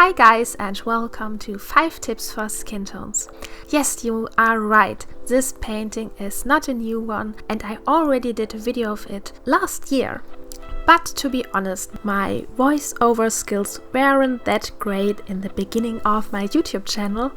Hi guys and welcome to 5 tips for skin tones. Yes, you are right, this painting is not a new one and I already did a video of it last year. But to be honest, my voiceover skills weren't that great in the beginning of my YouTube channel.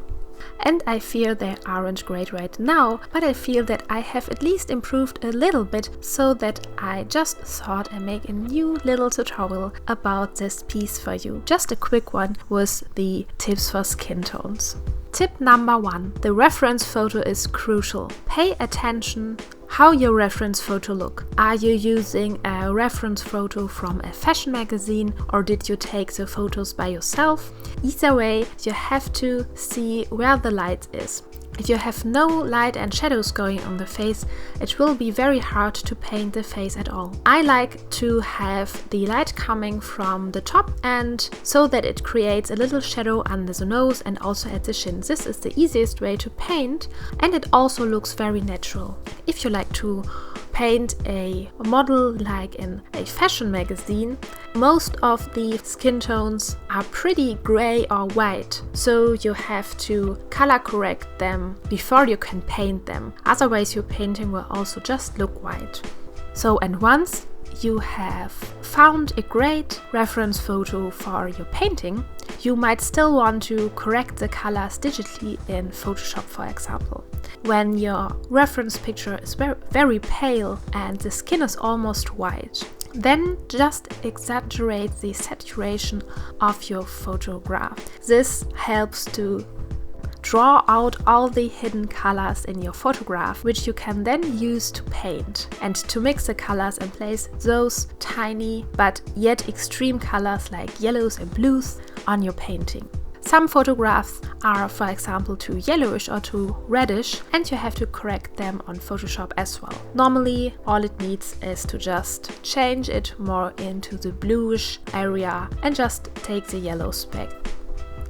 And I fear they aren't great right now, but I feel that I have at least improved a little bit, so that I just thought I'd make a new little tutorial about this piece for you. Just a quick one with the tips for skin tones. Tip number 1. The reference photo is crucial. Pay attention how your reference photo look. Are you using a reference photo from a fashion magazine or did you take the photos by yourself? Either way, you have to see where the light is. If you have no light and shadows going on the face, it will be very hard to paint the face at all. I like to have the light coming from the top and so that it creates a little shadow under the nose and also at the chin. This is the easiest way to paint and it also looks very natural. If you like to paint a model like in a fashion magazine, most of the skin tones are pretty gray or white, so you have to color correct them before you can paint them. Otherwise your painting will also just look white. And once you have found a great reference photo for your painting, you might still want to correct the colors digitally in Photoshop, for example. When your reference picture is very pale and the skin is almost white, then just exaggerate the saturation of your photograph. This helps to draw out all the hidden colors in your photograph, which you can then use to paint and to mix the colors and place those tiny but yet extreme colors like yellows and blues on your painting. Some photographs are, for example, too yellowish or too reddish and you have to correct them on Photoshop as well. Normally, all it needs is to just change it more into the bluish area and just take the yellows back.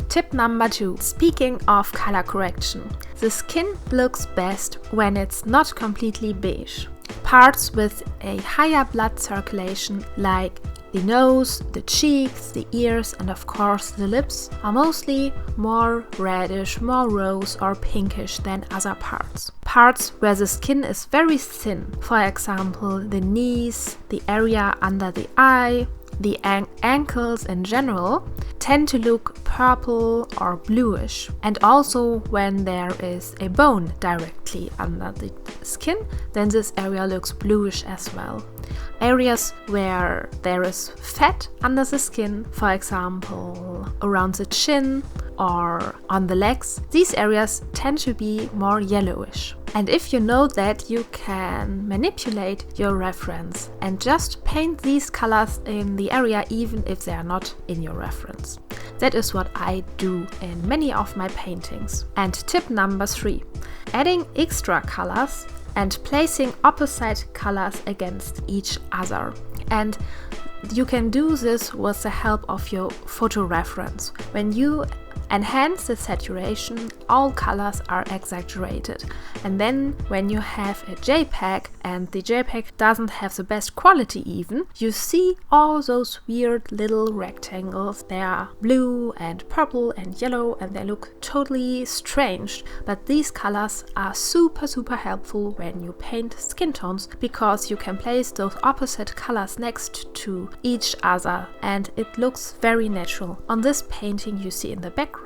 Tip number 2. Speaking of color correction, the skin looks best when it's not completely beige. Parts with a higher blood circulation like the nose, the cheeks, the ears and of course the lips are mostly more reddish, more rose or pinkish than other parts. Parts where the skin is very thin, for example the knees, the area under the eye, the ankles in general, tend to look purple or bluish. And also when there is a bone directly under the skin, then this area looks bluish as well. Areas where there is fat under the skin, for example around the chin or on the legs, these areas tend to be more yellowish. And if you know that, you can manipulate your reference and just paint these colors in the area even if they are not in your reference. That is what I do in many of my paintings. And tip number 3, adding extra colors and placing opposite colors against each other. And you can do this with the help of your photo reference. When you enhance the saturation, all colors are exaggerated. And then when you have a JPEG and the JPEG doesn't have the best quality even, you see all those weird little rectangles. They are blue and purple and yellow and they look totally strange. But these colors are super helpful when you paint skin tones because you can place those opposite colors next to each other and it looks very natural. On this painting you see in the background,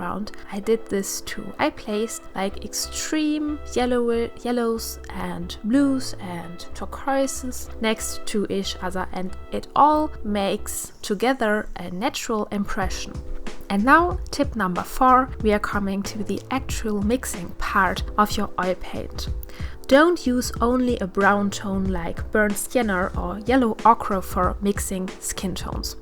I did this too. I placed like extreme yellows and blues and turquoises next to each other and it all makes together a natural impression. And now tip number 4, we are coming to the actual mixing part of your oil paint. Don't use only a brown tone like burnt sienna or yellow ochre for mixing skin tones.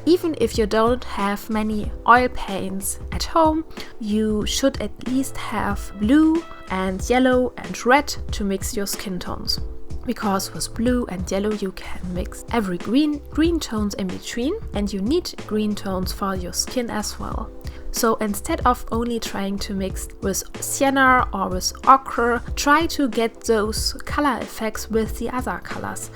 Even if you don't have many oil paints at home, you should at least have blue and yellow and red to mix your skin tones. Because with blue and yellow you can mix every green tones in between and you need green tones for your skin as well. So instead of only trying to mix with sienna or with ochre, try to get those color effects with the other colors.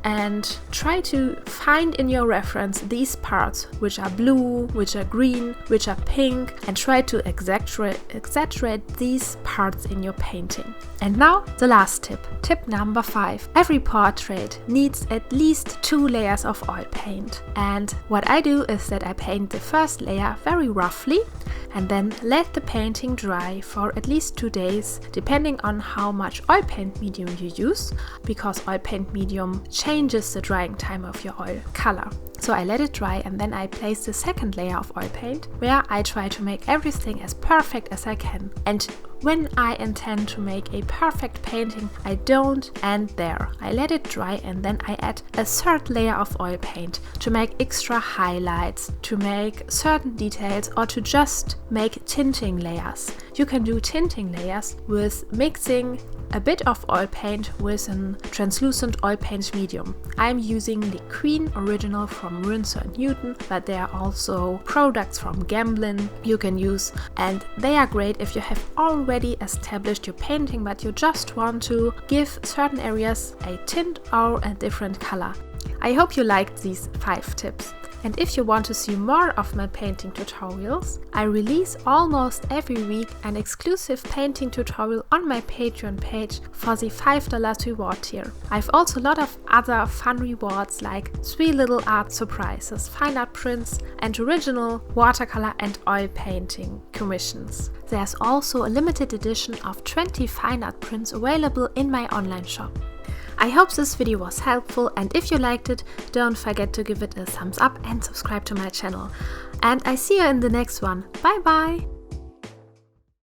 and try to find in your reference these parts which are blue, which are green, which are pink, and try to exaggerate these parts in your painting. And now the last tip. Tip number 5. Every portrait needs at least 2 layers of oil paint. And what I do is that I paint the first layer very roughly and then let the painting dry for at least 2 days, depending on how much oil paint medium you use, because oil paint medium changes the drying time of your oil color. So I let it dry and then I place the second layer of oil paint, where I try to make everything as perfect as I can. And when I intend to make a perfect painting, I don't end there. I let it dry and then I add a third layer of oil paint to make extra highlights, to make certain details, or to just make tinting layers. You can do tinting layers with mixing a bit of oil paint with a translucent oil paint medium. I'm using LIQUIN original from Winsor Newton, but there are also products from Gamblin you can use, and they are great if you have already established your painting but you just want to give certain areas a tint or a different color. I hope you liked these 5 tips. And if you want to see more of my painting tutorials, I release almost every week an exclusive painting tutorial on my Patreon page for the $5 reward tier. I have also a lot of other fun rewards like 3 little art surprises, fine art prints, and original watercolor and oil painting commissions. There's also a limited edition of 20 fine art prints available in my online shop. I hope this video was helpful, and if you liked it, don't forget to give it a thumbs up and subscribe to my channel. And I see you in the next one. Bye bye!